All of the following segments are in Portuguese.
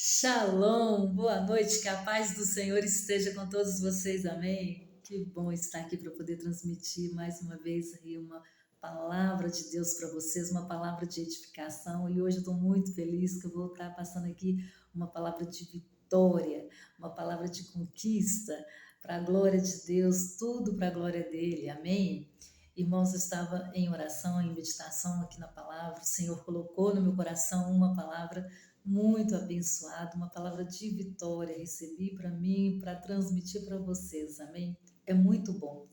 Shalom, boa noite, que a paz do Senhor esteja com todos vocês, amém? Que bom estar aqui para poder transmitir mais uma vez aí uma palavra de Deus para vocês, uma palavra de edificação. E hoje eu estou muito feliz que eu vou estar passando aqui uma palavra de vitória, uma palavra de conquista, para a glória de Deus, tudo para a glória dele, amém? Irmãos, eu estava em oração, em meditação aqui na palavra, o Senhor colocou no meu coração uma palavra muito abençoado, uma palavra de vitória recebi para mim, para transmitir para vocês, amém? É muito bom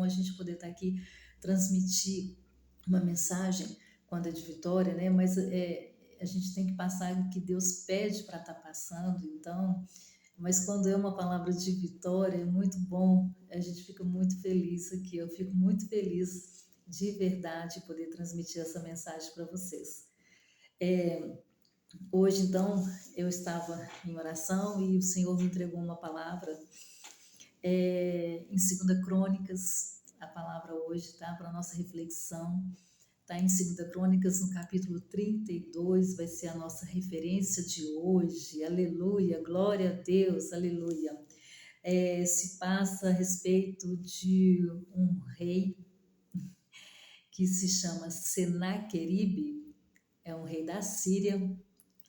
a gente poder estar aqui transmitir uma mensagem quando é de vitória, né? Mas a gente tem que passar o que Deus pede para estar passando, então, mas quando é uma palavra de vitória, é muito bom, a gente fica muito feliz aqui, eu fico muito feliz de verdade poder transmitir essa mensagem para vocês. Hoje, então, eu estava em oração e o Senhor me entregou uma palavra em 2 Crônicas, a palavra hoje, tá? Para a nossa reflexão. Está em 2 Crônicas, no capítulo 32, vai ser a nossa referência de hoje. Aleluia, glória a Deus, aleluia. Se passa a respeito de um rei que se chama Senaqueribe, é um rei da Síria.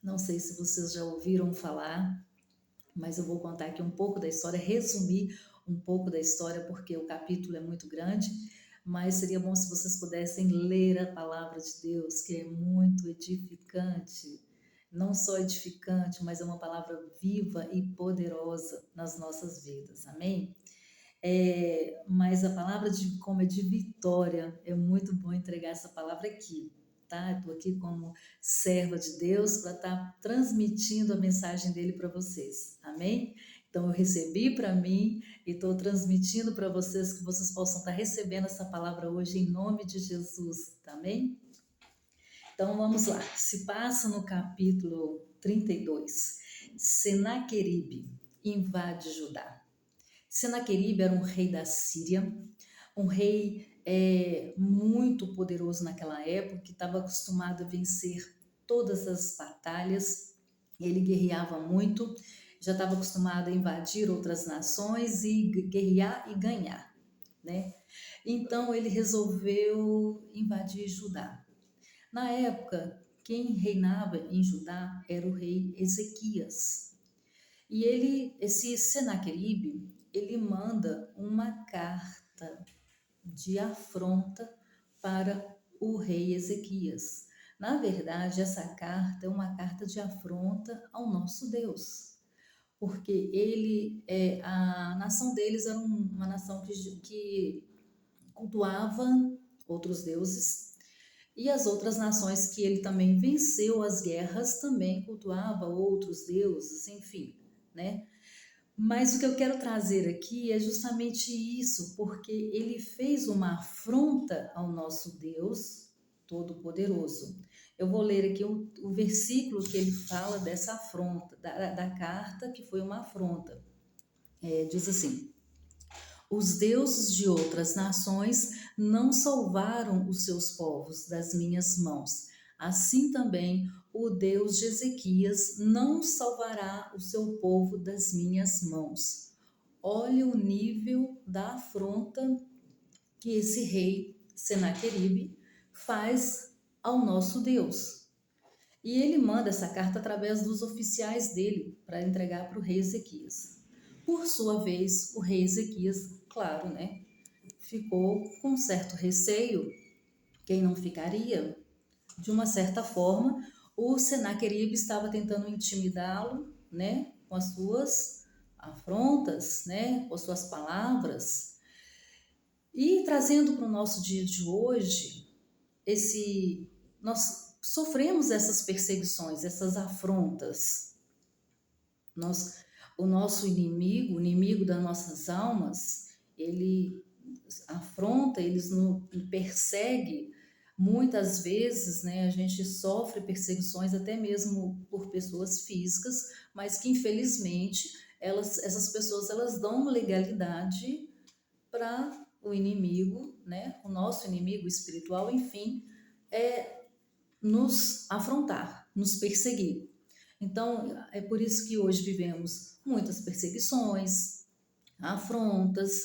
Não sei se vocês já ouviram falar, mas eu vou contar aqui um pouco da história, resumir um pouco da história, porque o capítulo é muito grande, mas seria bom se vocês pudessem ler a palavra de Deus, que é muito edificante. Não só edificante, mas é uma palavra viva e poderosa nas nossas vidas, amém? Mas a palavra de como é de vitória, é muito bom entregar essa palavra aqui, tá? Estou aqui como serva de Deus para estar transmitindo a mensagem dele para vocês, amém? Então eu recebi para mim e estou transmitindo para vocês que vocês possam estar recebendo essa palavra hoje em nome de Jesus, tá, amém? Então vamos lá, se passa no capítulo 32, Senaqueribe invade Judá. Senaqueribe era um rei da Síria, um rei muito poderoso naquela época, que estava acostumado a vencer todas as batalhas. Ele guerreava muito, já estava acostumado a invadir outras nações e guerrear e ganhar, né? Então ele resolveu invadir Judá. Na época, quem reinava em Judá era o rei Ezequias. E esse Senaqueribe, ele manda uma carta de afronta para o rei Ezequias. Na verdade, essa carta é uma carta de afronta ao nosso Deus, porque a nação deles era uma nação que cultuava outros deuses, e as outras nações que ele também venceu as guerras também cultuava outros deuses, enfim, né? Mas o que eu quero trazer aqui é justamente isso, porque ele fez uma afronta ao nosso Deus Todo-Poderoso. Eu vou ler aqui o versículo que ele fala dessa afronta, da carta que foi uma afronta. Diz assim: os deuses de outras nações não salvaram os seus povos das minhas mãos. Assim também o Deus de Ezequias não salvará o seu povo das minhas mãos. Olha o nível da afronta que esse rei Senaqueribe faz ao nosso Deus. E ele manda essa carta através dos oficiais dele para entregar para o rei Ezequias. Por sua vez, o rei Ezequias, claro, né, ficou com um certo receio. Quem não ficaria? De uma certa forma, o Senaqueribe estava tentando intimidá-lo, né, com as suas afrontas, né, com as suas palavras. E trazendo para o nosso dia de hoje, nós sofremos essas perseguições, essas afrontas. O nosso inimigo, o inimigo das nossas almas, ele afronta, ele nos persegue. Muitas vezes, né, a gente sofre perseguições até mesmo por pessoas físicas, mas que infelizmente essas pessoas elas dão legalidade para o inimigo, né, o nosso inimigo espiritual, enfim, nos afrontar, nos perseguir. Então, é por isso que hoje vivemos muitas perseguições, afrontas,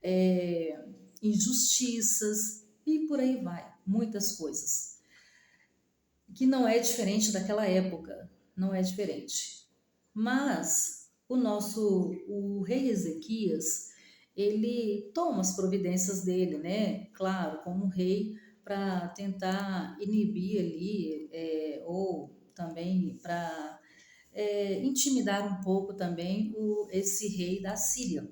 é, injustiças e por aí vai, muitas coisas. Que não é diferente daquela época, não é diferente. Mas o rei Ezequias, ele toma as providências dele, né? Claro, como rei, para tentar inibir ali, ou também para intimidar um pouco também esse rei da Síria,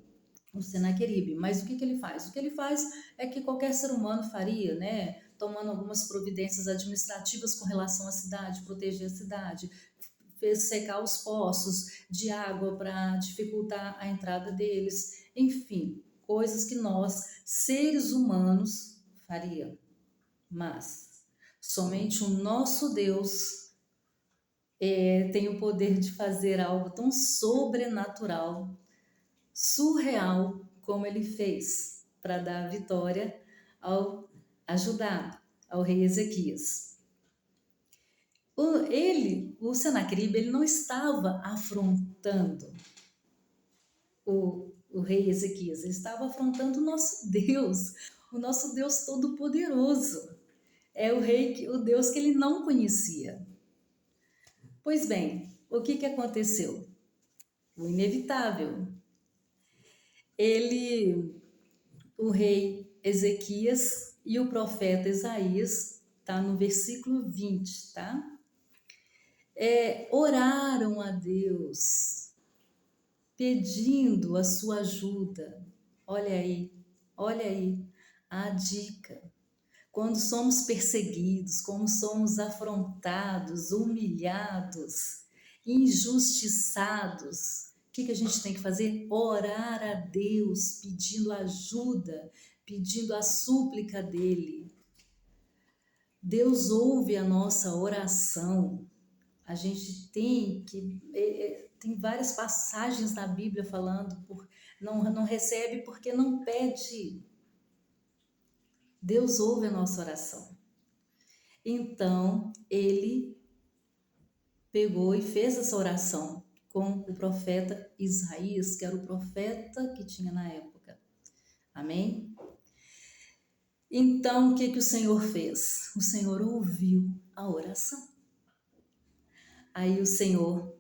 o Senaqueribe. Mas o que ele faz? O que ele faz é que qualquer ser humano faria, né? Tomando algumas providências administrativas com relação à cidade, proteger a cidade, fez secar os poços de água para dificultar a entrada deles, enfim, coisas que nós, seres humanos, faria. Mas somente o nosso Deus tem o poder de fazer algo tão sobrenatural, surreal, como ele fez para dar a vitória ao ajudar ao rei Ezequias. O Senaqueribe, ele não estava afrontando o rei Ezequias, ele estava afrontando o nosso Deus Todo-Poderoso. É o Deus que ele não conhecia. Pois bem, o que aconteceu? O inevitável. O rei Ezequias e o profeta Isaías, tá no versículo 20, tá? Oraram a Deus, pedindo a sua ajuda. Olha aí a dica. Quando somos perseguidos, quando somos afrontados, humilhados, injustiçados, o que a gente tem que fazer? Orar a Deus, pedindo ajuda, pedindo a súplica dele. Deus ouve a nossa oração. A gente tem várias passagens na Bíblia falando não recebe porque não pede. Deus ouve a nossa oração. Então, ele pegou e fez essa oração com o profeta Isaías, que era o profeta que tinha na época. Amém? Então, o que o Senhor fez? O Senhor ouviu a oração. Aí o Senhor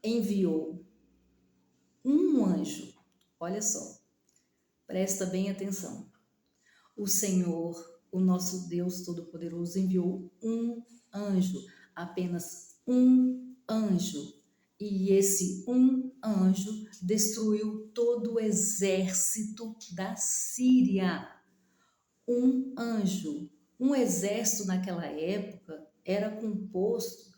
enviou um anjo. Olha só, presta bem atenção. O Senhor, o nosso Deus Todo-Poderoso, enviou um anjo, apenas um anjo. E esse um anjo destruiu todo o exército da Síria. Um anjo. Um exército naquela época era composto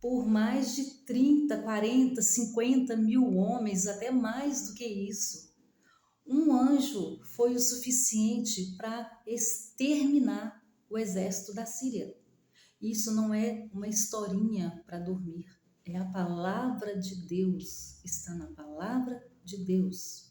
por mais de 30, 40, 50 mil homens, até mais do que isso. Um anjo foi o suficiente para exterminar o exército da Síria. Isso não é uma historinha para dormir. É a palavra de Deus. Está na palavra de Deus.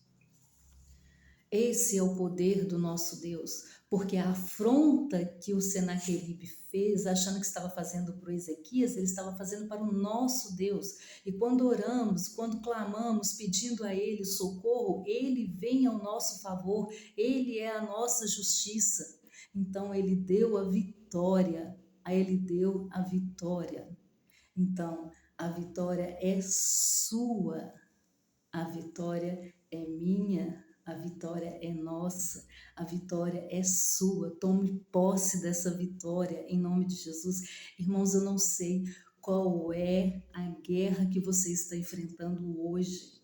Esse é o poder do nosso Deus, porque a afronta que o Senaqueribe fez, achando que estava fazendo para o Ezequias, ele estava fazendo para o nosso Deus. E quando oramos, quando clamamos, pedindo a Ele socorro, Ele vem ao nosso favor, Ele é a nossa justiça. Então, Ele deu a vitória, Ele deu a vitória. Então, a vitória é sua, a vitória é minha. A vitória é nossa, a vitória é sua. Tome posse dessa vitória em nome de Jesus. Irmãos, eu não sei qual é a guerra que você está enfrentando hoje.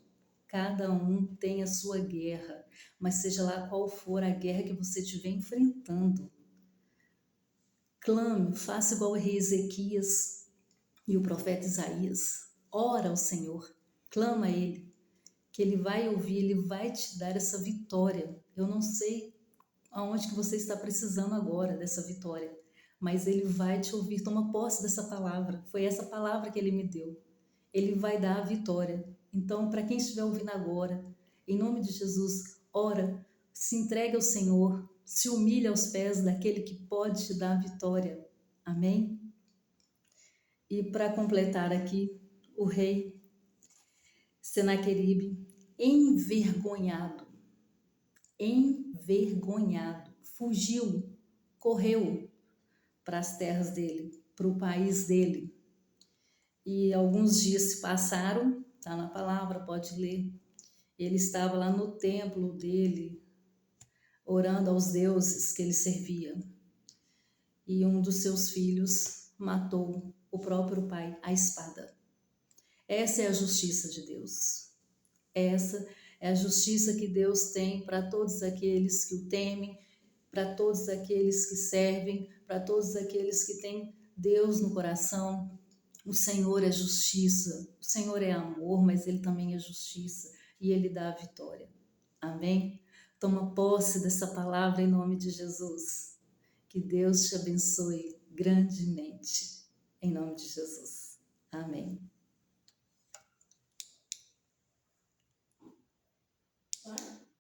Cada um tem a sua guerra, mas seja lá qual for a guerra que você estiver enfrentando, clame, faça igual o rei Ezequias e o profeta Isaías. Ora ao Senhor, clama a Ele, que Ele vai ouvir, Ele vai te dar essa vitória. Eu não sei aonde que você está precisando agora dessa vitória, mas Ele vai te ouvir. Toma posse dessa palavra. Foi essa palavra que Ele me deu. Ele vai dar a vitória. Então, para quem estiver ouvindo agora, em nome de Jesus, ora, se entregue ao Senhor, se humilhe aos pés daquele que pode te dar a vitória. Amém? E para completar aqui, o rei Senaqueribe, envergonhado, fugiu, correu para as terras dele, para o país dele. E alguns dias se passaram, está na palavra, pode ler. Ele estava lá no templo dele, orando aos deuses que ele servia. E um dos seus filhos matou o próprio pai à espada. Essa é a justiça de Deus. Essa é a justiça que Deus tem para todos aqueles que o temem, para todos aqueles que servem, para todos aqueles que têm Deus no coração. O Senhor é justiça, o Senhor é amor, mas Ele também é justiça e Ele dá a vitória. Amém? Toma posse dessa palavra em nome de Jesus. Que Deus te abençoe grandemente, em nome de Jesus. Amém.